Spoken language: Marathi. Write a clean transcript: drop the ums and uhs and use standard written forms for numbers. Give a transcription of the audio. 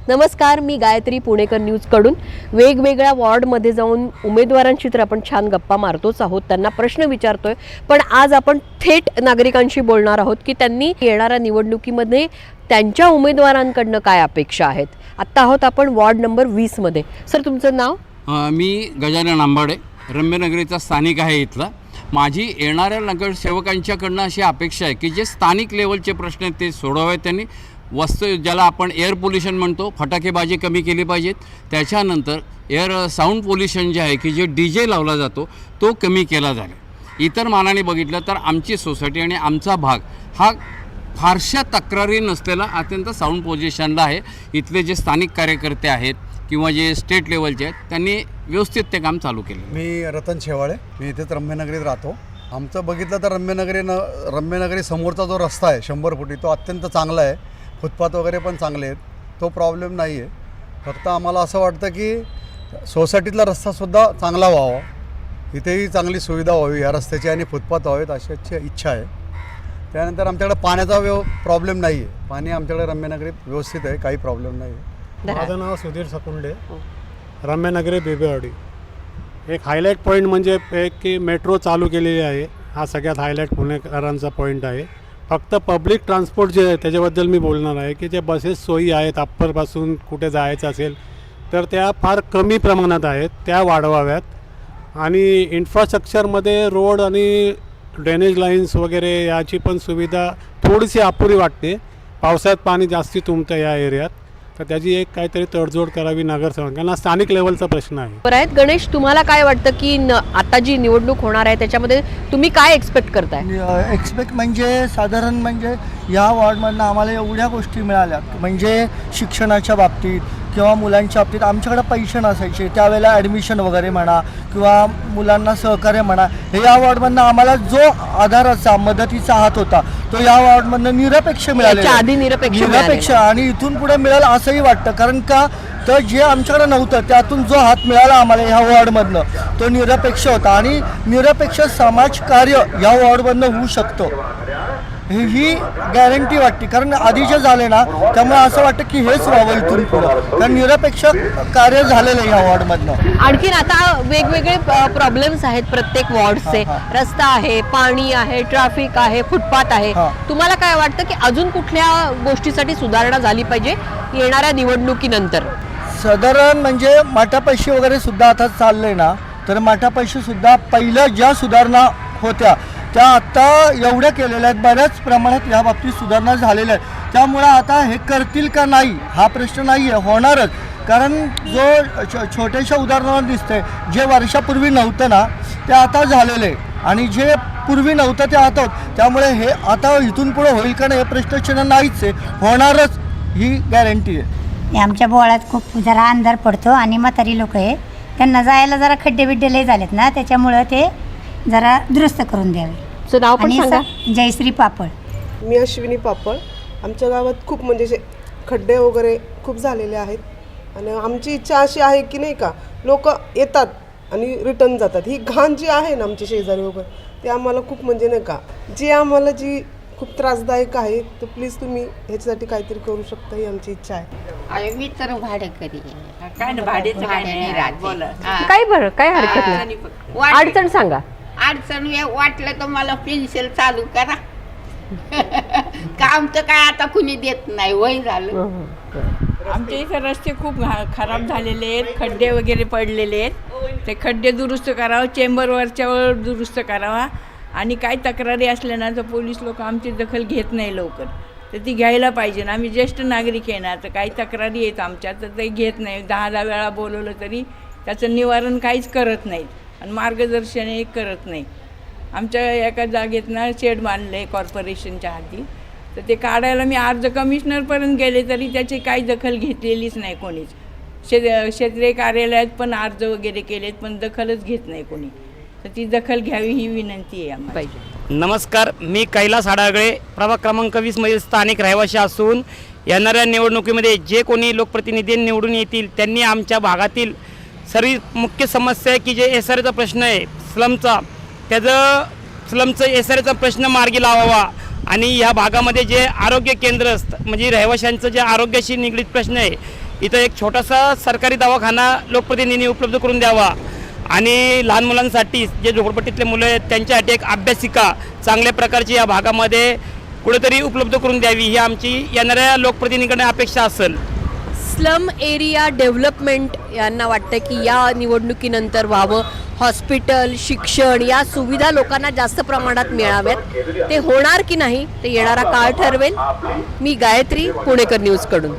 नमस्कार, मी गायत्री पुणेकर न्यूजकडून वेगवेगळ्या वॉर्डमध्ये जाऊन उमेदवारांशी तर आपण छान गप्पा मारतोच आहोत, त्यांना प्रश्न विचारतोय। पण आज आपण थेट नागरिकांशी बोलणार आहोत की त्यांनी येणाऱ्या निवडणुकीमध्ये त्यांच्या उमेदवारांकडनं काय अपेक्षा आहेत। आता आहोत आपण वॉर्ड नंबर 20 मध्ये। सर, तुमचं नाव? मी गजानन आंबाडे, रम्यनगरीचा स्थानिक आहे इथला। माझी येणाऱ्या नगरसेवकांच्याकडनं अशी अपेक्षा आहे की जे स्थानिक लेवलचे प्रश्न आहेत ते सोडवावेत त्यांनी। वस्तू ज्याला आपण एअर पोल्युशन म्हणतो, फटाकेबाजी कमी केली पाहिजेत। त्याच्यानंतर एअर साऊंड पोल्युशन जे आहे की जे DJ लावला जातो तो कमी केला जाईल। इतर मानाने बघितलं तर आमची सोसायटी आणि आमचा भाग हा फारशा तक्रारी नसलेला अत्यंत साऊंड पोल्युशनला आहे। इथले जे स्थानिक कार्यकर्ते आहेत किंवा जे स्टेट लेवलचे आहेत त्यांनी व्यवस्थित ते काम चालू केलं। मी रतन शेवाळे, मी इथेच रम्यनगरीत राहतो। आमचं बघितलं तर रम्यनगरी समोरचा जो रस्ता आहे 100 फुटी, तो अत्यंत चांगला आहे। फुटपाथ वगैरे पण चांगले आहेत, तो प्रॉब्लेम नाही आहे। फक्त आम्हाला असं वाटतं की सोसायटीतला रस्तासुद्धा चांगला व्हावा, इथेही चांगली सुविधा व्हावी या रस्त्याची आणि फुटपाथ व्हावेत अशी इच्छा आहे। त्यानंतर आमच्याकडे पाण्याचा प्रॉब्लेम नाही आहे, पाणी आमच्याकडे रम्यनगरीत व्यवस्थित आहे, काही प्रॉब्लेम नाही आहे। माझं नाव सुधीर सकुंडे, रम्यनगरी बेबेवाडी। एक हायलाईट पॉईंट म्हणजे एक की मेट्रो चालू केलेली आहे, हा सगळ्यात हायलाईट पुणेकरांचा पॉईंट आहे। फक्त पब्लिक ट्रान्सपोर्ट जे आहे त्याच्याबद्दल मी बोलणार आहे की जे बसेस सोयी आहेत, अप्परपासून कुठे जायचं असेल तर त्या फार कमी प्रमाणात आहेत, त्या वाढवाव्यात। आणि इन्फ्रास्ट्रक्चरमध्ये रोड आणि ड्रेनेज लाईन्स वगैरे याची पण सुविधा थोडीशी अपुरी वाटते। पावसाळ्यात पाणी जास्ती तुंबतं या एरियात, तर त्याची एक काहीतरी तडजोड करावी नगरसेवकांना। स्थानिक लेवलचा प्रश्न आहे। बरं, गणेश, तुम्हाला काय वाटतं की आता जी निवडणूक होणार आहे त्याच्यामध्ये तुम्ही काय एक्सपेक्ट करताय? एक्सपेक्ट म्हणजे साधारण म्हणजे या वॉर्डमधनं आम्हाला एवढ्या गोष्टी मिळाल्या, म्हणजे शिक्षणाच्या बाबतीत किंवा मुलांच्या बाबतीत आमच्याकडे पैसे नसायचे त्यावेळेला ॲडमिशन वगैरे म्हणा किंवा मुलांना सहकार्य म्हणा, हे या वॉर्डमधनं आम्हाला जो आधाराचा मदतीचा हात होता तो या वॉर्डमधनं निरपेक्ष मिळालेला, आधी निरपेक्ष आणि इथून पुढे मिळेल असंही वाटतं। कारण का तर जे आमच्याकडे नव्हतं त्यातून जो हात मिळाला आम्हाला ह्या वॉर्डमधनं तो निरपेक्ष होता, आणि निरपेक्ष समाजकार्य या वॉर्डमधनं होऊ शकतो ही गॅरंटी वाटते। कारण आधीचे झाले ना, त्यामुळे असं वाटतं की हेच व्हावं इथून पुढं, कारण निरपेक्ष कार्य झालेलं आहे या वॉर्डमधनं। आणखीन आता वेगवेगळे प्रॉब्लेम्स आहेत प्रत्येक वॉर्डचे, रस्ता आहे, पाणी आहे, ट्रॅफिक आहे, फुटपाथ आहे। तुम्हाला काय वाटतं की अजून कुठल्या गोष्टीसाठी सुधारणा झाली पाहिजे येणाऱ्या निवडणुकीनंतर? साधारण म्हणजे माठापैशी वगैरे सुद्धा आता चाललंय ना, तर माठापैशी सुद्धा पहिल्या ज्या सुधारणा होत्या त्या आता एवढ्या केलेल्या आहेत, बऱ्याच प्रमाणात या बाबतीत सुधारणा झालेल्या आहेत। त्यामुळं आता हे करतील का नाही हा प्रश्न नाही आहे, होणारच। कारण जो छोट्याशा उदाहरणावर दिसतंय, जे वर्षापूर्वी नव्हतं ना ते आता झालेलं आहे, आणि जे पूर्वी नव्हतं ते आता होत। त्यामुळे हे आता इथून पुढे होईल का नाही हे प्रश्नचिन्ह नाहीच आहे, होणारच ही गॅरंटी आहे। आमच्या बोळात खूप जरा अंधार पडतो आणि म्हातारी लोक आहे, त्यांना जायला जरा खड्डे बिड्डे लय झालेत ना, त्याच्यामुळं ते जरा दुरुस्त करून द्यावे। नाव पण सांगा? जयश्री पापड। मी अश्विनी पापड। आमच्या गावात खूप म्हणजे खड्डे वगैरे खूप झालेले आहेत, आणि आमची इच्छा अशी आहे की नाही का लोक येतात आणि रिटर्न जातात। ही घाण जी आहे ना आमचे शेजारी वगैरे, ते आम्हाला खूप म्हणजे नाही का जी खूप त्रासदायक आहे, तर प्लीज तुम्ही ह्याच्यासाठी काहीतरी करू शकता, ही आमची इच्छा आहे। मी तर भाडेकरी काय बरं, काय हरकत नाही, अडचण सांगा। अडचण वाटलं तर मला पेन्सिल चालू करा काम तर काय आता कुणी देत नाही, वय झालं। आमच्या इथे रस्ते खूप खराब झालेले आहेत, खड्डे वगैरे पडलेले आहेत, ते खड्डे दुरुस्त करावं, चेंबरवरच्यावर दुरुस्त करावा। आणि काही तक्रारी असल्या ना तर पोलीस लोक आमची दखल घेत नाही लवकर, तर ती घ्यायला पाहिजे ना। आम्ही ज्येष्ठ नागरिक आहे ना, तर काही तक्रारी आहेत आमच्या तर ते घेत नाही। 10 वेळा बोलवलं तरी त्याचं निवारण काहीच करत नाहीत, आणि मार्गदर्शन करत नाही। आमच्या एका जागेत ना शेड बांधलं आहे कॉर्पोरेशनच्या हाती, तर ते काढायला मी अर्ज कमिशनरपर्यंत गेले तरी त्याची काही दखल घेतलेलीच नाही कोणीच। क्षेत्रीय कार्यालयात पण अर्ज वगैरे केलेत पण दखलच घेत नाही कोणी, तर ती दखल घ्यावी ही विनंती आहे आम्हाला पाहिजे। नमस्कार, मी कैलास आडागळे, प्रभाग क्रमांक 20 मध्ये स्थानिक रहिवासी असून येणाऱ्या निवडणुकीमध्ये जे कोणी लोकप्रतिनिधी निवडून येतील त्यांनी आमच्या भागातील सर्व मुख्य समस्या आहे की जे एसआरचा प्रश्न आहे स्लमचा, स्लमचं एसआरचा प्रश्न मार्गी लावावा। आणि ह्या भागामध्ये जे आरोग्य केंद्र म्हणजे रहिवाशांचं जे आरोग्याशी निगडीत प्रश्न आहे इथं एक छोटासा सरकारी दवाखाना लोकप्रतिनिधींनी उपलब्ध करून द्यावा आणि लहान मुलांसाठी जे झोपडपट्टीतले मुलं आहेत त्यांच्यासाठी एक अभ्यासिका चांगल्या प्रकारची या भागामध्ये कुठेतरी उपलब्ध करून द्यावी ही आमची येणाऱ्या लोकप्रतिनिधीकडे अपेक्षा असेल. स्लम एरिया डेव्हलपमेंट यांना वाटतं की या निवडणुकीनंतर व्हावं. हॉस्पिटल, शिक्षण या सुविधा लोकांना जास्त प्रमाणात मिळाव्यात. ते होणार की नाही ते येणारा काळ ठरवेल. मी गायत्री, पुणेकर न्यूजकडून.